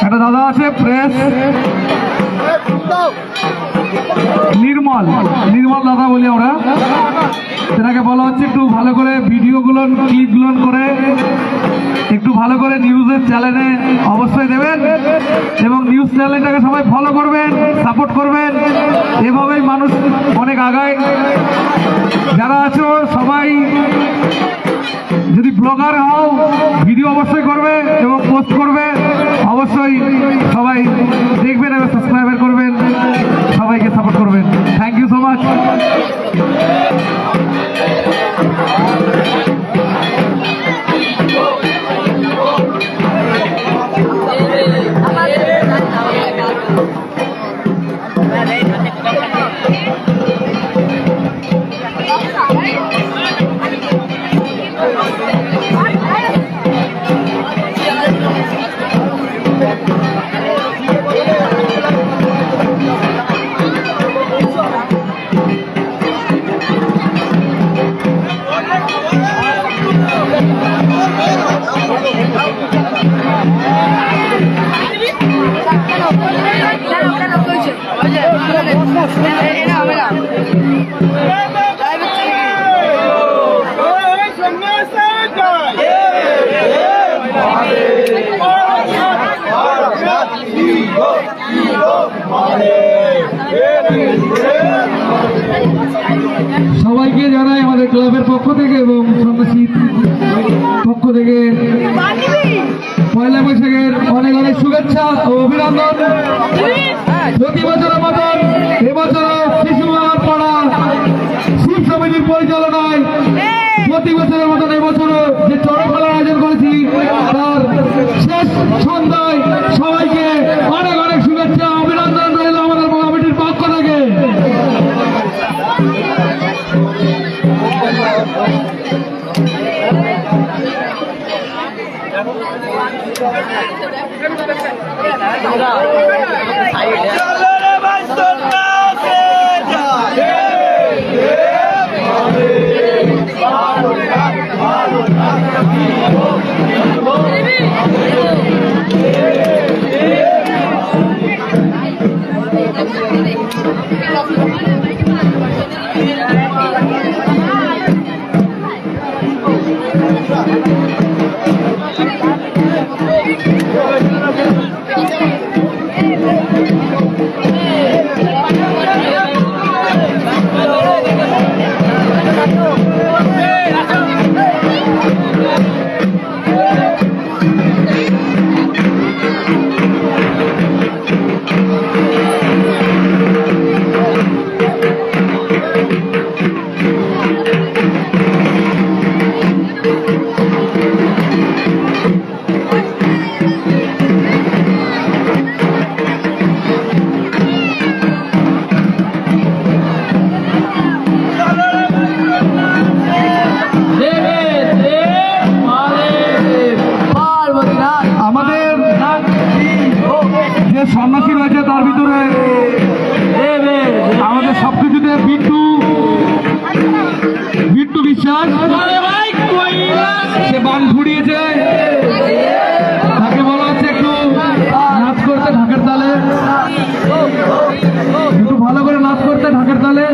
একটা দাদা আছে প্রেস নির্মল দাদা বলি আমরা, সেটাকে বলা হচ্ছে একটু ভালো করে ভিডিওগুলো ক্লিপগুলো করে একটু ভালো করে নিউজের চ্যানেলে অবশ্যই দেবেন এবং নিউজ চ্যানেলটাকে সবাই ফলো করবেন, সাপোর্ট করবেন। এভাবেই মানুষ অনেক আগায়। যারা আছো সবাই যদি ব্লগার হও ভিডিও অবশ্যই করবে এবং পোস্ট করবে, অবশ্যই সবাই দেখবেন এবং সাবস্ক্রাইব করবেন, সবাইকে সাপোর্ট করবেন। Thank you so much. সবাইকে জানাই আমাদের ক্লাবের পক্ষ থেকে এবং সন্ন্যাসীর পক্ষ থেকে পয়লা বৈশাখের অনেক অনেক শুভেচ্ছা ও অভিনন্দন। প্রতি বছরের মতন এবছর শিশু পাড়া শিব সমিতির পরিচালনায় প্রতি বছরের মতন এবছরও যে চড়ক খেলার আয়োজন করেছি তার শেষ সন্ধ্যায় সবাইকে অনেক অনেক শুভেচ্ছা অভিনন্দন রইল আমাদের কমিটির পক্ষ থেকে। সন্ন্যাসী রয়েছে তার ভিতরে আমাদের সবকিছুতে বিট্টু বিশ্বাস সে বান ঘুরিয়েছে, তাকে বলা হচ্ছে একটু নাচ করতে ঢাকের তালে, একটু ভালো করে নাচ করতে ঢাকের তালে।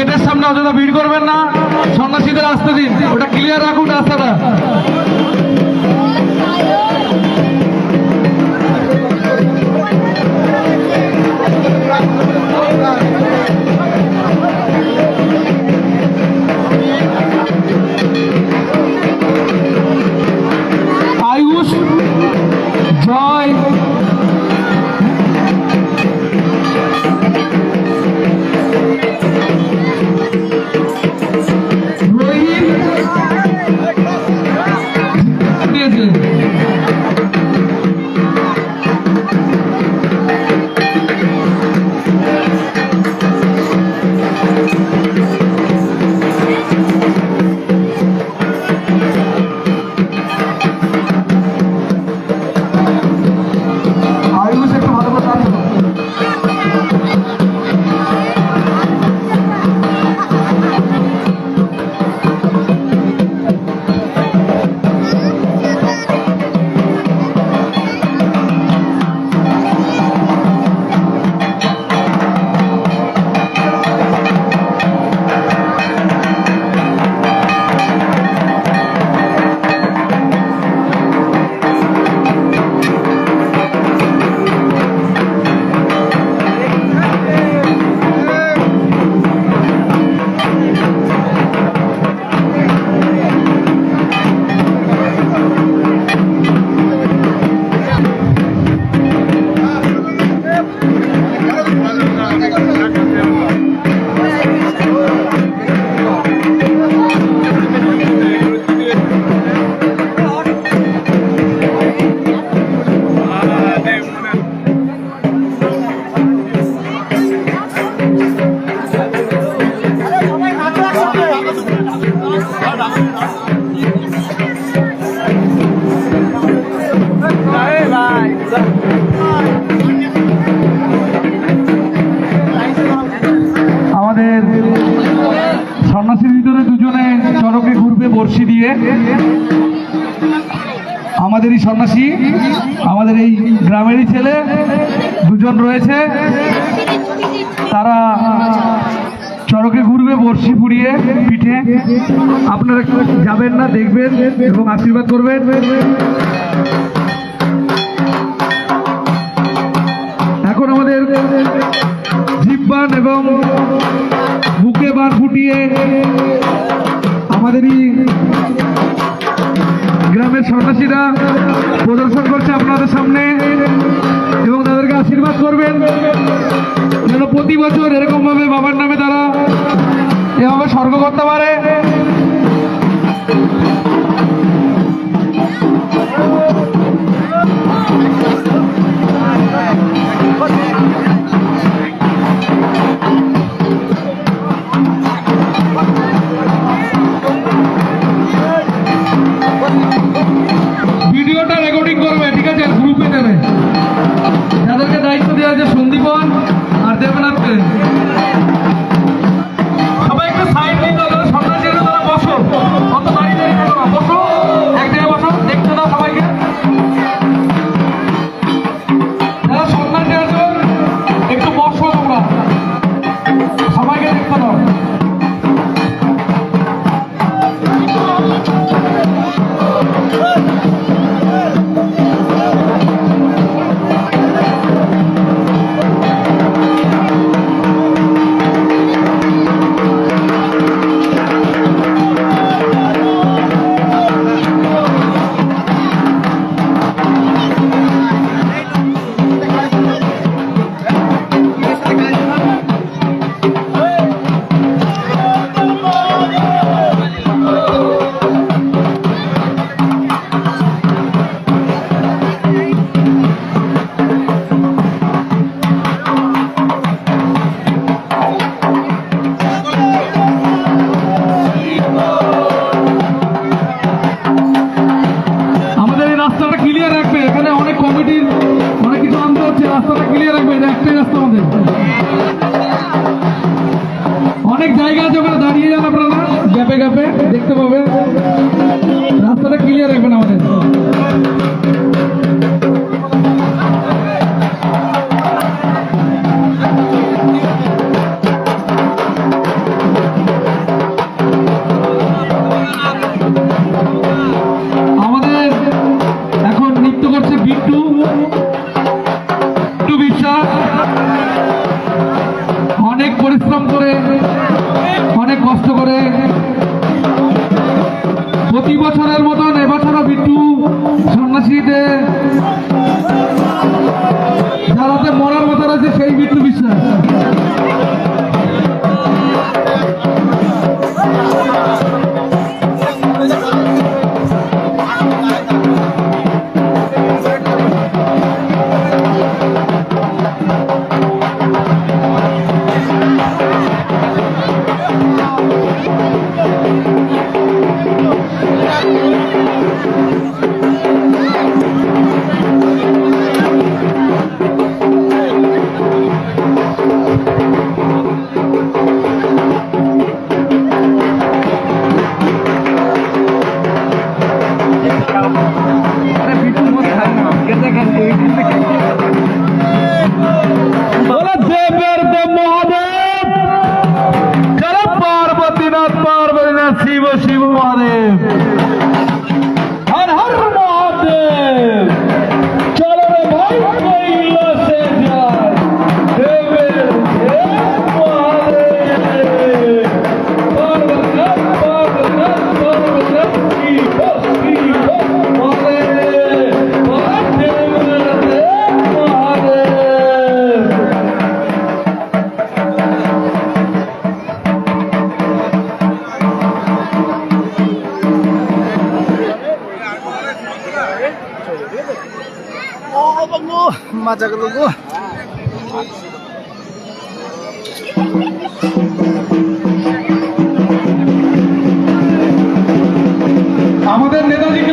গেটের সামনে অযথা ভিড় করবেন না, সন্ন্যাসীদের আসতে দিন, ওটা ক্লিয়ার রাখুন রাস্তাটা। আয়ুষ, জয়, আমাদের সন্ন্যাসীর ভিতরে দুজনে চরকে ঘুরবে বর্ষি দিয়ে। আমাদেরই সন্ন্যাসী, আমাদের এই গ্রামেরই ছেলে দুজন রয়েছে, তারা চরকে ঘুরবে বর্ষি পুড়িয়ে পিঠে। আপনারা যাবেন না, দেখবেন এবং আশীর্বাদ করবেন। এখন আমাদের জিহ্বান এবং বুকে বান ফুটিয়ে আমাদেরই গ্রামের সন্ন্যাসীরা প্রদর্শন করছে আপনাদের সামনে, এবং তাদেরকে আশীর্বাদ করবেন যেন প্রতি বছর এরকম ভাবে বাবার নামে তারা এভাবে স্বর্গ করতে পারে। ভিডিওটা রেকর্ডিং করবে, ঠিক আছে, গ্রুপে দেবে। যাদেরকে দায়িত্ব দেওয়া আছে সন্দীপন আর দেবনাথকে, সবাই একটু সাইড দিতে হবে। সন্ন্যাসীরা তারা বসো, অত দাঁড়িয়ে দাঁড়িয়ে থাকো না, বসো, এক জায়গায় বসো, দেখতে দাও সবাইকে। যারা সন্ন্যাসী আছো একটু বসো, তোমরা সবাইকে দেখতে দাও। রাস্তাটা ক্লিয়ার রাখবে, এটা একটাই রাস্তা আমাদের। অনেক জায়গা আছে ওখানে দাঁড়িয়ে যান আপনারা, গ্যাপে গ্যাপে দেখতে পাবেন। রাস্তাটা ক্লিয়ার রাখবেন আমাদের। অনেক পরিশ্রম করে, অনেক কষ্ট করে প্রতি বছরের মতন এবছরও বিট্টু সন্ন্যাসীতে যারাতে মরার মতো রয়েছে সেই বিট্টু বিশ্বাস। शिव शिव महादेव हर हर महादेव चलो रे भाई कैला से जाए देवे महादेव पार्वती की बस्ती महादेव महादेव मजा कर लोगो আমাদের নেতাজিকে